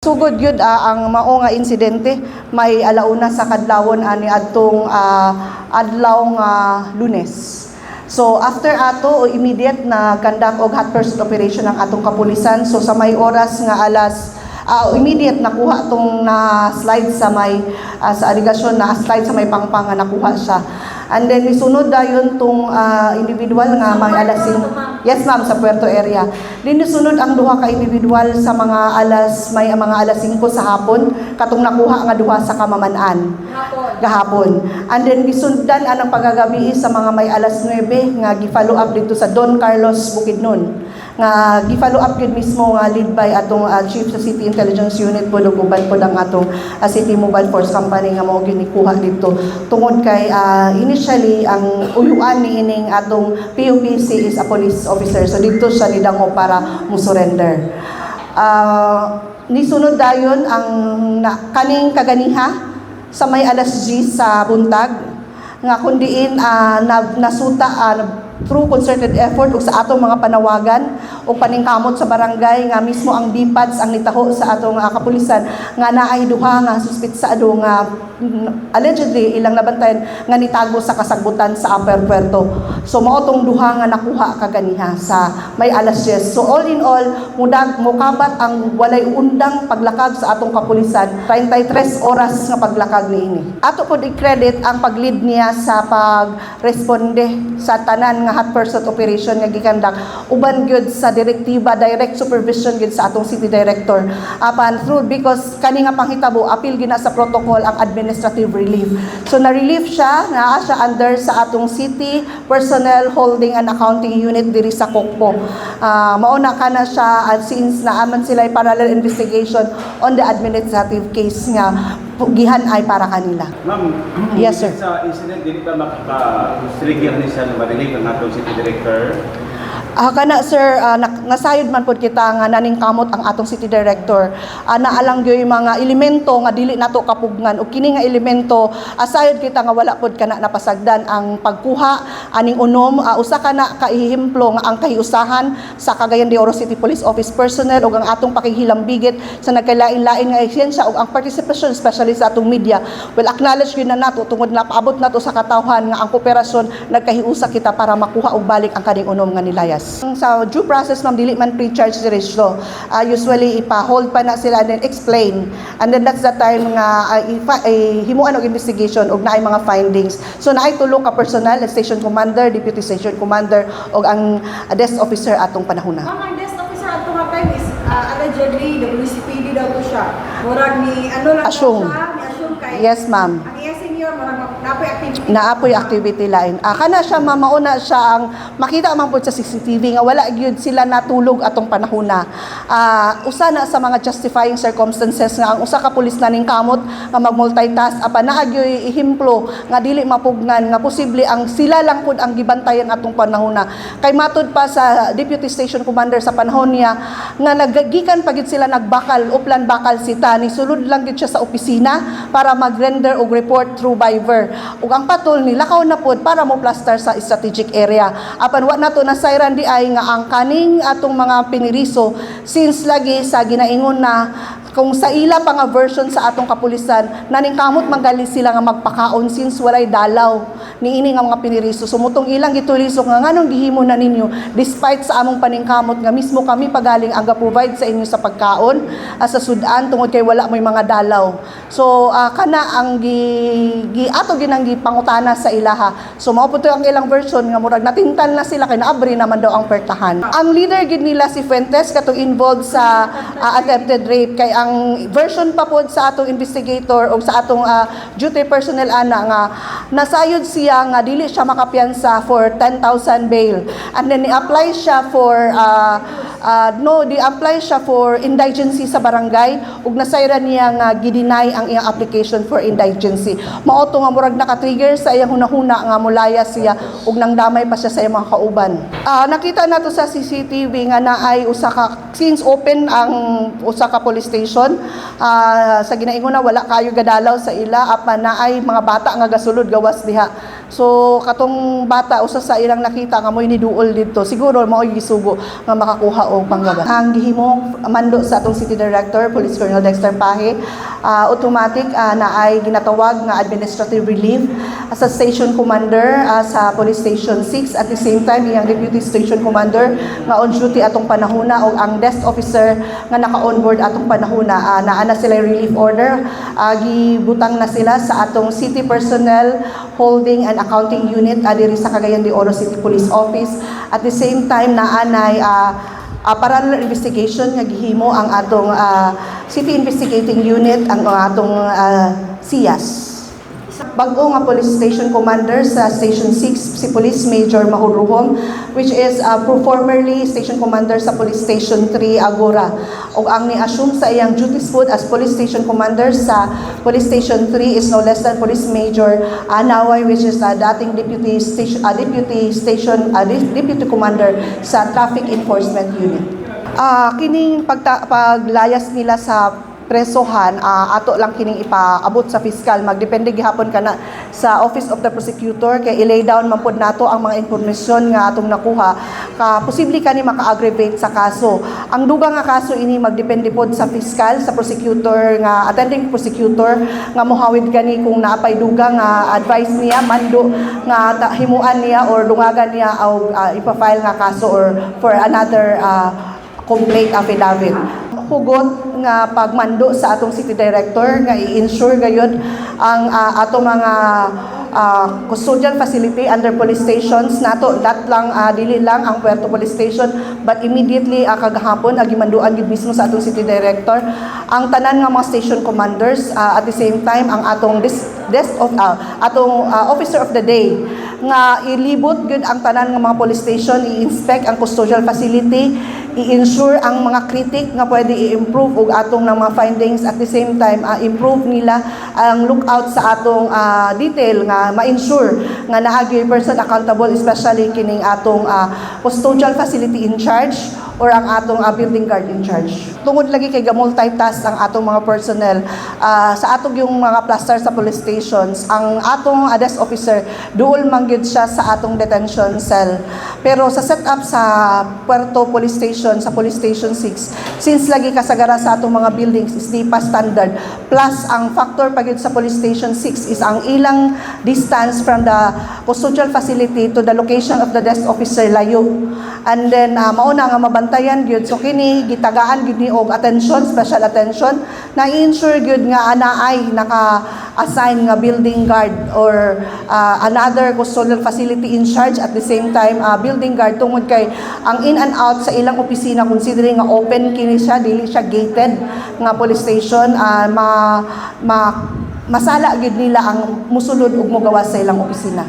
Sugod yun ang mao nga insidente may alauna sa kadlawon ani adtong adlaw nga Lunes. So after ato immediate na conduct og hot pursuit operation ang atong kapulisan. So sa may oras nga alas immediate nakuha tong na slide sa may sa aligasyon na slide sa may pangpang nga nakuha siya. And then nisunod dayon tong individual nga may alasing. Yes ma'am, sa Puerto area. Then nisunod ang duha ka individual sa mga alas 5 sa hapon katong nakuha nga duha sa Kamamanan gahapon. And then gisundan anang pagagabi sa mga may alas 9 nga gi-follow up dito sa Don Carlos Bukidnon nga gi-follow up gyud mismo nga lead by atong chief sa City Intelligence Unit po ug uban po ang atong City Mobile Force Company nga mao ginikuha dito tungod kay initially ang uyuan ni ining atong PUPC is a police officer, so dito siya nidango para mo surrender. Nisunod dayon ang kaning kaganiha sa may alas 10 sa buntag nga kundiin nasuta through concerted effort ug sa atong mga panawagan o paningkamot sa barangay nga mismo ang DPADS ang nitaho sa atong kapulisan nga naay duha nga suspitsado nga allegedly ilang nabantayan nga nitago sa kasagbutan sa Upper Puerto. So mao tong duha nga nakuha kaganiha sa may alas 10. So all in all mukabat ang walay undang paglakag sa atong kapulisan 33 oras nga paglakag niini. Ato pod i-credit ang pag-lead niya sa pagresponde sa tanan nga hot pursuit operation nga gikandak uban gyud sa direktiba direct supervision gyud sa atong city director apan through because kani nga panghitabo apil gina sa protocol ang administrative relief. So na-relief siya naa siya under sa atong city personnel holding and accounting unit diri sa Kokpo. Mauna kana siya since naaman sila parallel investigation on the administrative case nga gihan ay para kanila. Ma'am, yes sir. Sa incident dili ba makapa-trigger ni siya na ma-relieve ang atong city director? Kana sir, nasayod man pod kita nga naning kamot ang atong city director. Naalang gyoy mga elemento nga dili nato kapugnan ug kini nga elemento asayod kita nga wala pod kana napasagdan ang pagkuha aning unom usa kana ka ehemplo nga ang kahiusahan sa Cagayan de Oro City Police Office personnel ug ang atong pakihilambigit sa nagkalain-lain nga ehensya ug ang participation especially sa atong media. Well acknowledge gyud na nato tungod na paabot nato sa katawhan nga ang kooperasyon nagkahiusa kita para makuha og balik ang kaning unom nga nilayas. Sa due process ma'am dili man pre-charge resto. Usually ipa-hold pa na sila and then explain. And then that's the time nga himuan og investigation og naay mga findings. So naay tulo ka personnel, station commander, deputy station commander ug ang desk officer atong panahona. Ma'am, ang desk officer atong time is allegedly WCPD daw to siya. Murag ni ano lang Assume. siya, ni assume kay. Yes ma'am. Ang iya senior murag napoy activity. Naapoy activity line. Kana siya mamauna siya ang makita man pud sa CCTV nga wala gyud sila natulog atong panahona. Usa na sa mga justifying circumstances nga ang usa ka pulis na ning kamot nga mag-multitask apan naa gyoy ehemplo nga dili mapugnan nga posible ang sila lang pud ang gibantayan atong panahona. Kay matud pa sa deputy station commander sa panahon niya nga naggikan pa gyud sila nagbakal uplan bakal sita ni sulod lang gyud siya sa opisina para mag-render og report through Viber. Ug ang patol ni lakaw na pod para mo plaster sa strategic area. Apan wa nato nasayran di ay nga ang kaning atong mga piniriso since lagi sa ginaingon na kung sa ila pa nga version sa atong kapulisan naning kamot manggali sila nga magpakaon since walay dalaw niini nga mga piniriso sumutong ilang gitulisok nga nganong gihimo na ninyo despite sa among paningkamot nga mismo kami pagaling ang ga-provide sa inyo sa pagkaon sa sudan tungod kay wala may mga dalaw. So kana ang ato ginang gipangutana sa ilaha. So mao puto ang ilang version nga murag natintal na sila kay naabri naman daw ang pertahan. Ang leader gid nila si Fuentes katong involved sa attempted rape kay ang version pa pod sa atong investigator o sa atong duty personnel ana nga nasayod siya nga dili siya makapiyansa for 10,000 bail and then i-apply siya for apply siya for indigency sa barangay ug nasayran niya nga gideny ang iyang application for indigency. Mao to nga murag naka-trigger sa iyang hunahuna nga mulaya siya ug nang damay pa siya sa iyang mga kauban. Nakita nato sa CCTV nga naay usa ka since open ang usa ka police station sa ginaingon na wala kayo gadalaw sa ila apan naay mga bata nga gasulod gawas diha So katong bata usa sa ilang nakita nga mo'y niduol dito, siguro mao'y gisugo nga makakuha og panggaba. Ang gihimo mando sa atong City Director Police Colonel Dexter Pahe, automatic na ay ginatawag nga administrative relief sa Station Commander sa Police Station 6, at the same time iyang Deputy Station Commander nga on duty atong panahona og ang desk officer nga naka-onboard atong panahona, naa na sila relief order, gibutang na sila sa atong City Personnel Holding and Accounting Unit diri sa Cagayan de Oro City Police Office. At the same time naanay parallel investigation nga gihimo ang atong City Investigating Unit, ang atong SIAS. Bago nga Police Station Commander sa Station 6, si Police Major Mahurruhom, which is formerly Station Commander sa Police Station 3, Agora. O ang ni-assume sa iyang duties po as Police Station Commander sa Police Station 3 is no less than Police Major Anaway, which is dating Deputy Commander sa Traffic Enforcement Unit. Kining paglayas nila sa presohan, ato lang kining ipaabot sa fiscal, magdepende gihapon kana sa Office of the Prosecutor, kay i-lay down man pod nato ang mga impormasyon nga atong nakuha ka posible kani maka-aggravate sa kaso. Ang dugang nga kaso ini magdepende pod sa fiscal, sa prosecutor nga attending prosecutor nga mohawid kani kung naapay dugang nga advice niya mando nga himuan niya or dungagan niya og ipa-file nga kaso or for another complaint affidavit. Hugot nga pagmando sa atong City Director nga i-ensure gayud ang atong mga custodial facility under police stations nato, that lang dili lang ang Puerto Police Station, but immediately kagahapon gimanduan gid mismo sa atong City Director ang tanan nga mga station commanders, at the same time ang atong officer of the day nga ilibot gud ang tanan nga mga police station, i-inspect ang custodial facility, i-ensure ang mga critic nga pwede i-improve og atong ng mga findings, at the same time improve nila ang lookout sa atong detail nga ma-ensure nga naagi person accountable, especially kining atong custodial facility in charge or ang atong building guard in charge. Tungod lagi kay multitask ang atong mga personnel sa atong yung mga plaster sa police stations, ang atong desk officer duol man gyud siya sa atong detention cell. Pero sa setup sa Puerto Police Station, sa Police Station 6, since lagi kasagara sa atong mga buildings is di pa standard, plus ang factor pa gyud sa Police Station 6 is ang ilang distance from the custodial facility to the location of the desk officer layo. And then mauna nga mabantayan gyud, so kini gitagaan gyud ni og attention, special attention na i-ensure gyud nga anaay naka-assign nga building guard or another custodial facility in charge, at the same time building guard tungod kay ang in and out sa ilang opisina considering nga open kini siya, dili siya gated nga police station, masala gyud nila ang musulod ug mogawas sa ilang opisina.